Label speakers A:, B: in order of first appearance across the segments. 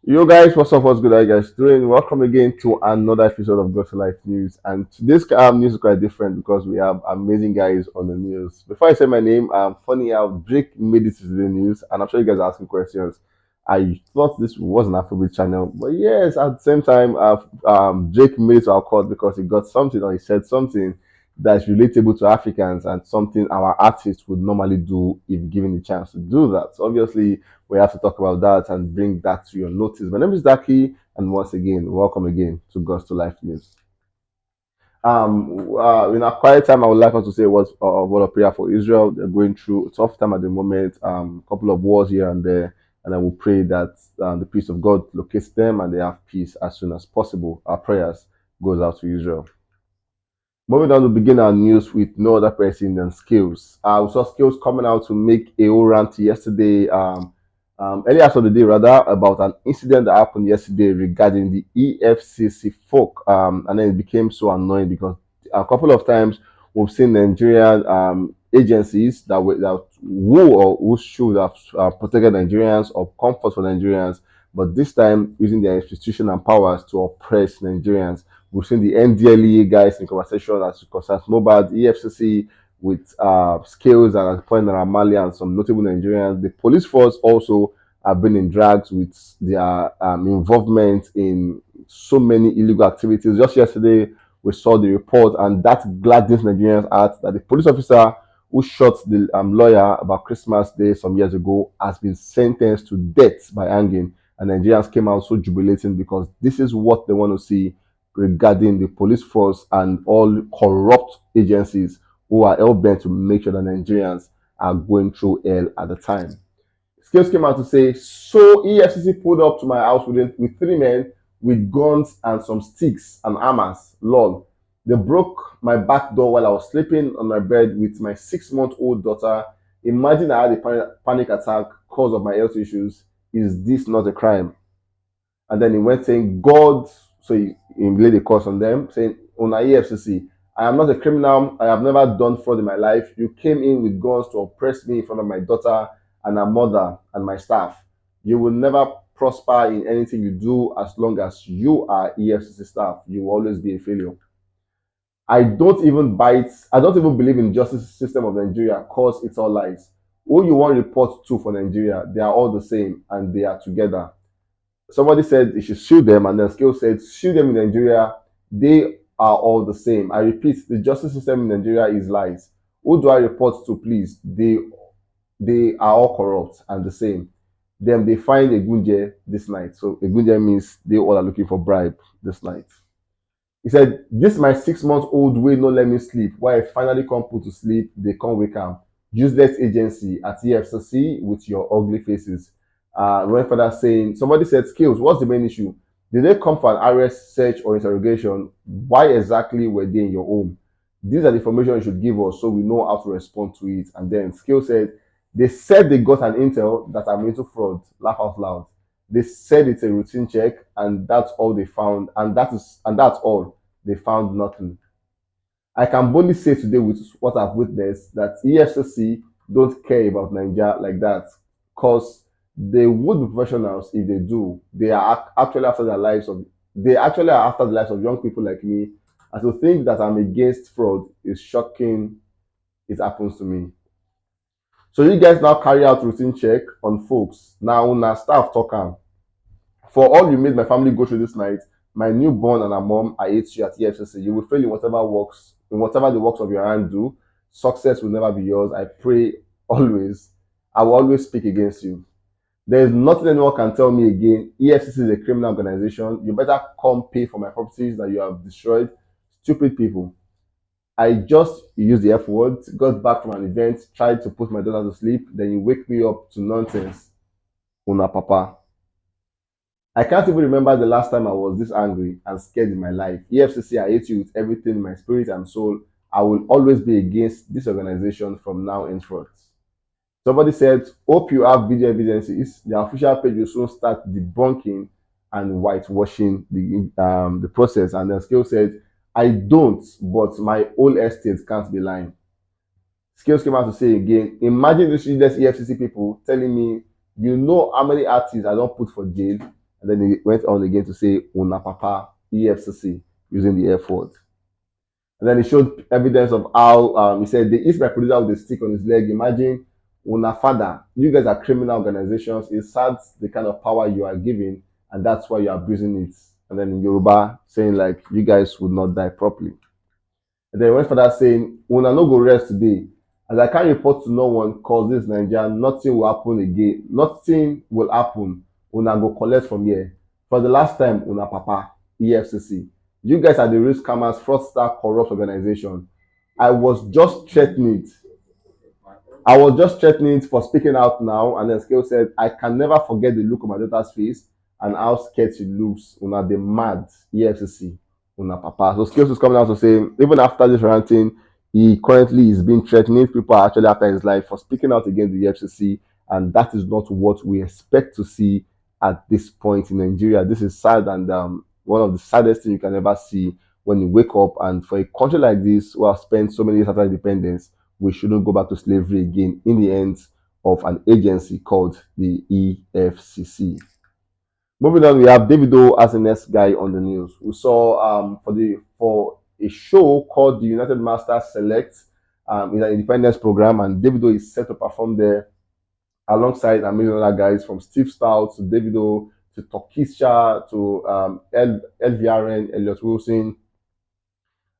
A: Yo guys, what's up? What's good? How you guys doing? Welcome again to another episode of Go to Life News. And today's news is quite different because we have amazing guys on the news. Before I say my name, funny how Drake made it to the news, and I'm sure you guys are asking questions. I thought this was an Afrobeat channel, but yes, at the same time, Drake made it to our court because he got something or he said something that's relatable to Africans and something our artists would normally do if given the chance to do that. So obviously, we have to talk about that and bring that to your notice. My name is Daki, and once again, welcome again to God's to Life News. In our quiet time, I would like us to say a word of prayer for Israel. They're going through a tough time at the moment, a couple of wars here and there, and I will pray that the peace of God locates them and they have peace as soon as possible. Our prayers goes out to Israel. Moving on to begin our news with no other person than Skills. We saw Skills coming out to make a whole rant yesterday, earlier of the day rather, about an incident that happened yesterday regarding the EFCC folk. And then it became so annoying because a couple of times we've seen Nigerian agencies that who or who should have protected Nigerians or comfort for Nigerians, but this time using their institution and powers to oppress Nigerians. We've seen the NDLEA guys in conversation as concerns mobile, the EFCC with Skales and at point Ramali and some notable Nigerians. The police force also have been in drags with their involvement in so many illegal activities. Just yesterday, we saw the report, and that gladdens Nigerians' heart that the police officer who shot the lawyer about Christmas Day some years ago has been sentenced to death by hanging. And Nigerians came out so jubilating because this is what they want to see regarding the police force and all corrupt agencies who are hell bent to make sure that Nigerians are going through hell at the time. Skills came out to say, so EFCC pulled up to my house with three men with guns and some sticks and hammers. Lol. They broke my back door while I was sleeping on my bed with my 6-month-old daughter. Imagine I had a panic attack because of my health issues. Is this not a crime? And then he went saying, God, so he laid a curse on them, saying, on EFCC, I am not a criminal. I have never done fraud in my life. You came in with guns to oppress me in front of my daughter and her mother and my staff. You will never prosper in anything you do as long as you are EFCC staff. You will always be a failure. I don't even believe in justice system of Nigeria because it's all lies. Who you want report to for Nigeria, they are all the same and they are together. Somebody said you should sue them, and then Skill said sue them in Nigeria. They are all the same. I repeat, the justice system in Nigeria is lies. Who do I report to, please? They are all corrupt and the same. Then they find a gunje this night. So a gunje means they all are looking for bribe this night. He said, this my 6 months old way no let me sleep. Why I finally come put to sleep, they come wake am. Useless agency at EFCC with your ugly faces. Went further saying, somebody said, Skills, what's the main issue? Did they come for an arrest, search, or interrogation? Why exactly were they in your home? These are the information you should give us so we know how to respond to it. And then Skill said, they said they got an intel that I'm into fraud. Laugh out loud. They said it's a routine check, and that's all they found, and that's all. They found nothing. I can boldly say today with what I've witnessed that EFCC don't care about Nigeria like that, because they would be professionals if they do. They are actually after their lives of they actually are after the lives of young people like me. And to think that I'm against fraud is shocking. It happens to me. So you guys now carry out routine check on folks. Now una staff talk am. For all you made my family go through this night, my newborn and her mom, I hate you at EFCC. You will fail in whatever the works of your hand do. Success will never be yours. I pray always. I will always speak against you. There is nothing anyone can tell me again. EFCC is a criminal organization. You better come pay for my properties that you have destroyed. Stupid people. I just use the F word, got back from an event, tried to put my daughter to sleep, then you wake me up to nonsense. Una papa. I can't even remember the last time I was this angry and scared in my life. EFCC, I hate you with everything in my spirit and soul. I will always be against this organization from now henceforth. Somebody said, hope you have video evidences. The official page will soon start debunking and whitewashing the process. And then Scale said, I don't, but my whole estate can't be lying. Scales came out to say again, imagine these useless EFCC people telling me, you know how many artists I don't put for jail. And then he went on again to say Una Papa EFCC using the F word. And then he showed evidence of how he said they hit my producer with a stick on his leg. Imagine Una Father, you guys are criminal organizations. It's sad the kind of power you are giving, and that's why you're abusing it. And then in Yoruba, saying like you guys would not die properly. And then he went further saying, Una no go rest today. As I can't report to no one, cause this Nigeria, nothing will happen again. Nothing will happen. Una go collect from here. For the last time, Una Papa, EFCC. You guys are the real scammers, fraudster, corrupt organization. I was just threatening it. I was just threatening it for speaking out now, and then Scale said, I can never forget the look on my daughter's face and how scared she looks. Una the mad EFCC, Una Papa. So Scales is coming out to say, even after this ranting, he currently is being threatening. People are actually after his life for speaking out against the EFCC, and that is not what we expect to see at this point in Nigeria. This is sad and one of the saddest things you can ever see when you wake up. And for a country like this, who has spent so many years after independence, we shouldn't go back to slavery again in the hands of an agency called the EFCC. Moving on, we have Davido as the next guy on the news. We saw for a show called the United Masters Select. It's an independence program, and Davido is set to perform there alongside a million other guys from Steve Stout to Davido to Tokisha to LVRN, Elliot Wilson,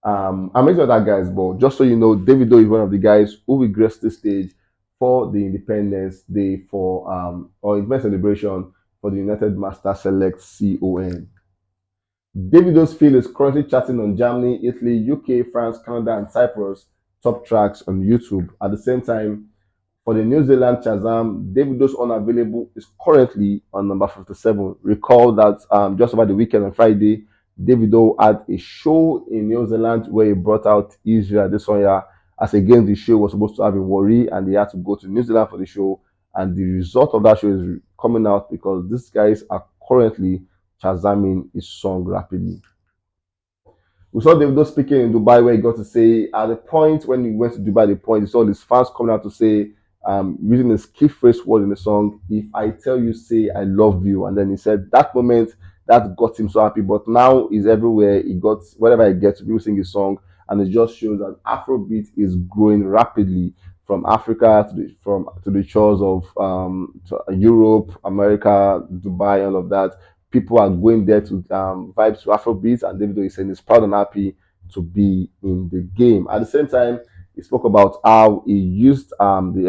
A: I'm into other guys, but just so you know, Davido is one of the guys who will grace the stage for the Independence Day for or event celebration for the United Master Select CON. Davido's field is currently charting on Germany, Italy, UK, France, Canada, and Cyprus top tracks on YouTube. At the same time, for the New Zealand Shazam, Davido's Unavailable is currently on number 57. Recall that just over the weekend on Friday, Davido had a show in New Zealand where he brought out Israel Adesanya as against the show was supposed to have in Warri, and they had to go to New Zealand for the show. And the result of that show is coming out because these guys are currently Shazaming his song rapidly. We saw Davido speaking in Dubai where he got to say at the point when he went to Dubai, the point he saw his fans coming out to say, using the key phrase word in the song, if I tell you, say I love you. And then he said that moment that got him so happy. But now he's everywhere. He got wherever he gets, people sing his song, and it just shows that Afrobeat is growing rapidly from Africa to the shores of to Europe, America, Dubai, all of that. People are going there to vibe to Afrobeats, and Davido is saying he's proud and happy to be in the game. At the same time, he spoke about how he used the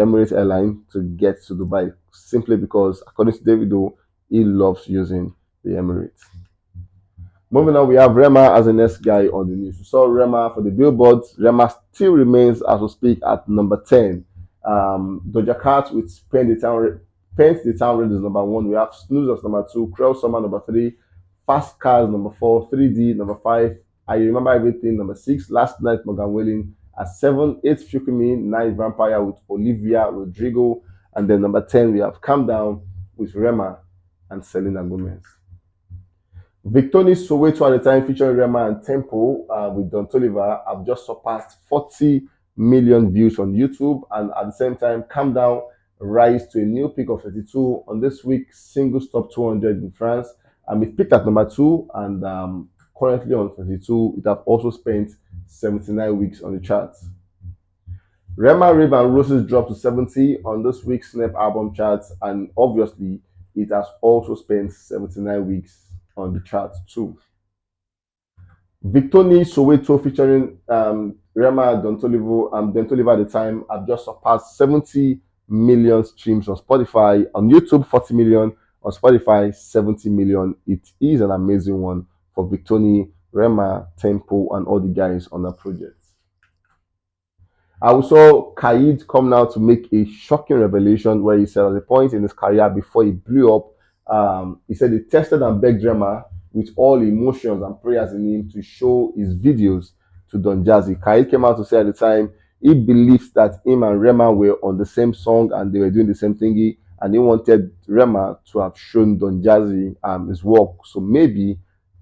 A: Emirates airline to get to Dubai simply because, according to Davido, he loves using the Emirates. Moving on, we have Rema as the next guy on the news. We saw Rema for the Billboard. Rema still remains, as we speak, at number 10. Doja Cat with Paint the Town Red is number 1. We have Snooze as number 2. Creel Summer number 3. Fast Cars number 4. 3D number 5. I Remember Everything number 6. Last Night Morgan Wallen at 7. 8 Fukumi. 9 Vampire with Olivia Rodrigo. And then number 10, we have Calm Down with Rema and Selena Gomez. Victony Soweto at the time featuring Rema and Tempo with Don Toliver have just surpassed 40 million views on YouTube, and at the same time, Calm Down rise to a new peak of 32 on this week's Singles Top 200 in France. It peaked at number 2 and currently on 32. It has also spent 79 weeks on the charts. Rema, Rib and Roses dropped to 70 on this week's Snap album charts, and obviously it has also spent 79 weeks on the charts too. Victony Soweto featuring Rema Don Toliver at the time have just surpassed 70 million streams on Spotify. On YouTube, 40 million. On Spotify, 70 million. It is an amazing one for Victony, Rema, Tempo, and all the guys on that project. I also Kaid come now to make a shocking revelation where he said at the point in his career before he blew up, he said he tested and begged Rema with all emotions and prayers in him to show his videos to Don Jazzy. Kaid came out to say at the time he believes that him and Rema were on the same song and they were doing the same thingy, and he wanted Rema to have shown Don Jazzy his work. So maybe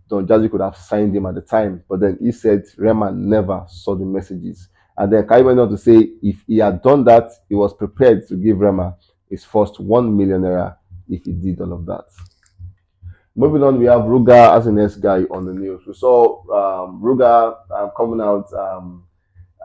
A: Don Jazzy could have signed him at the time, but then he said Rema never saw the messages. And then Kai went on to say if he had done that, he was prepared to give Rema his first 1 million naira if he did all of that. Moving on, we have Ruga as the next guy on the news. We saw Ruga coming out.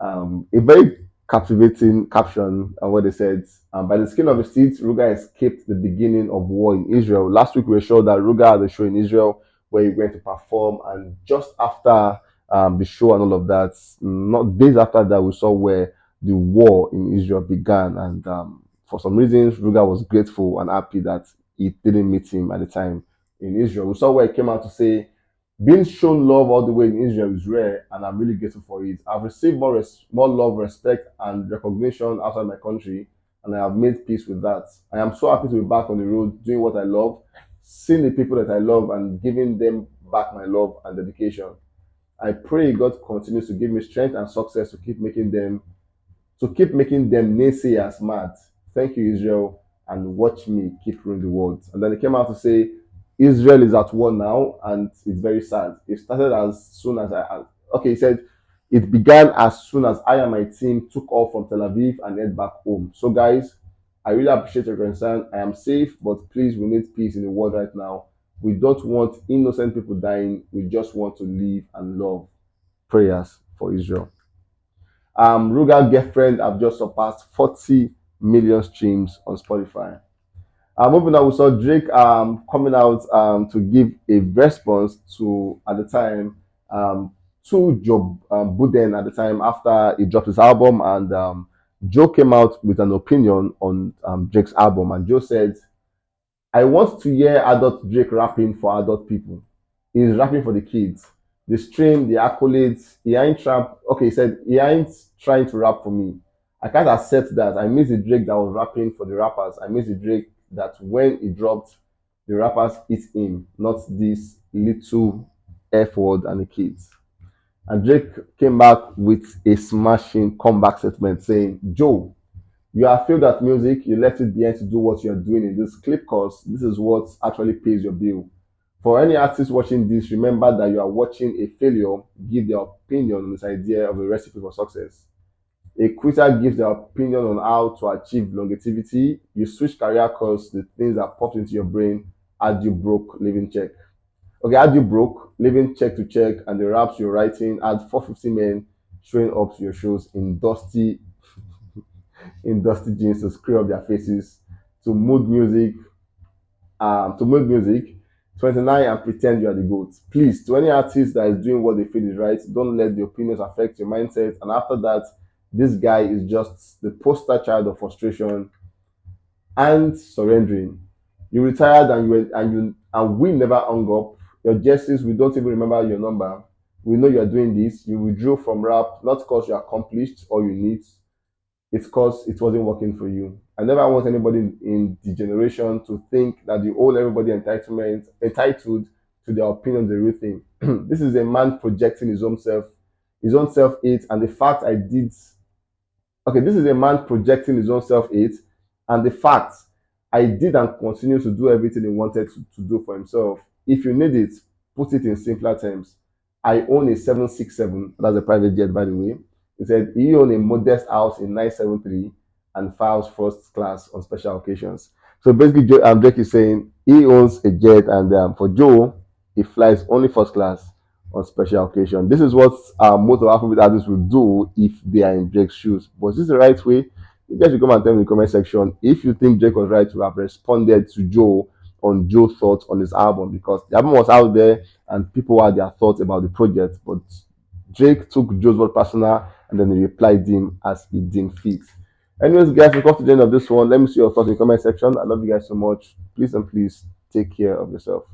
A: A very captivating caption on what they said. By the skin of his teeth, Ruga escaped the beginning of war in Israel. Last week, we were sure that Ruga had a show in Israel where he went to perform, and just after the show and all of that, not days after that, we saw where the war in Israel began. And for some reasons, Ruga was grateful and happy that it didn't meet him at the time in Israel. We saw where he came out to say being shown love all the way in Israel is rare, and I'm really grateful for it. I've received more love, respect, and recognition outside my country, and I have made peace with that. I am so happy to be back on the road, doing what I love, seeing the people that I love, and giving them back my love and dedication. I pray God continues to give me strength and success to keep making them naysayers mad. Thank you, Israel, and watch me keep ruling the world. And then he came out to say, Israel is at war now, and it's very sad. It started as soon as okay, he said, it began as soon as I and my team took off from Tel Aviv and head back home. So, guys, I really appreciate your concern. I am safe, but please, we need peace in the world right now. We don't want innocent people dying. We just want to live and love. Prayers for Israel. Ruga Girlfriend have just surpassed 40 million streams on Spotify. Moving on, we saw Drake coming out to give a response to, at the time, to Joe Budden at the time after he dropped his album. And Joe came out with an opinion on Drake's album. And Joe said, I want to hear adult Drake rapping for adult people. He's rapping for the kids. The stream, the accolades, he ain't trap. Okay, he said he ain't trying to rap for me. I can't accept that. I miss the Drake that was rapping for the rappers. I miss the Drake that when he dropped, the rappers hit him, not this little F word and the kids. And Drake came back with a smashing comeback statement saying, Joe, you have failed at music, you left it behind to do what you're doing in this clip because this is what actually pays your bill. For any artist watching this, remember that you are watching a failure give their opinion on this idea of a recipe for success. A quitter gives their opinion on how to achieve longevity. You switch career course, the things that popped into your brain, add you broke, living check. Okay, add you broke, living check to check, and the raps you're writing, add 450 men showing up to your shows in dusty jeans to screw up their faces, to mood music, 29 and pretend you are the goat. Please, to any artist that is doing what they feel is right, don't let the opinions affect your mindset. And after that, this guy is just the poster child of frustration and surrendering. You retired and we never hung up. Your jerseys, we don't even remember your number. We know you are doing this. You withdrew from rap, not because you accomplished all you need, it's because it wasn't working for you. I never want anybody in the generation to think that you owe everybody entitled to their opinion on everything. This is a man projecting his own self hate, and the fact I did okay, this is a man projecting his own self hate, and the fact I did and continue to do everything he wanted to do for himself. If you need it, put it in simpler terms. I own a 767, that's a private jet, by the way. He said he owned a modest house in 973 and files first class on special occasions. So basically, Drake is saying he owns a jet, and for Joe, he flies only first class on special occasion. This is what most of Afrobeat artists will do if they are in Drake's shoes. But is this the right way? You guys should come and tell me in the comment section if you think Drake was right to have responded to Joe on Joe's thoughts on his album, because the album was out there and people had their thoughts about the project, but Drake took Joe's word personal and then he replied him as he deemed fit. Anyways, guys, we come to the end of this one. Let me see your thoughts in the comment section. I love you guys so much. Please and please take care of yourself.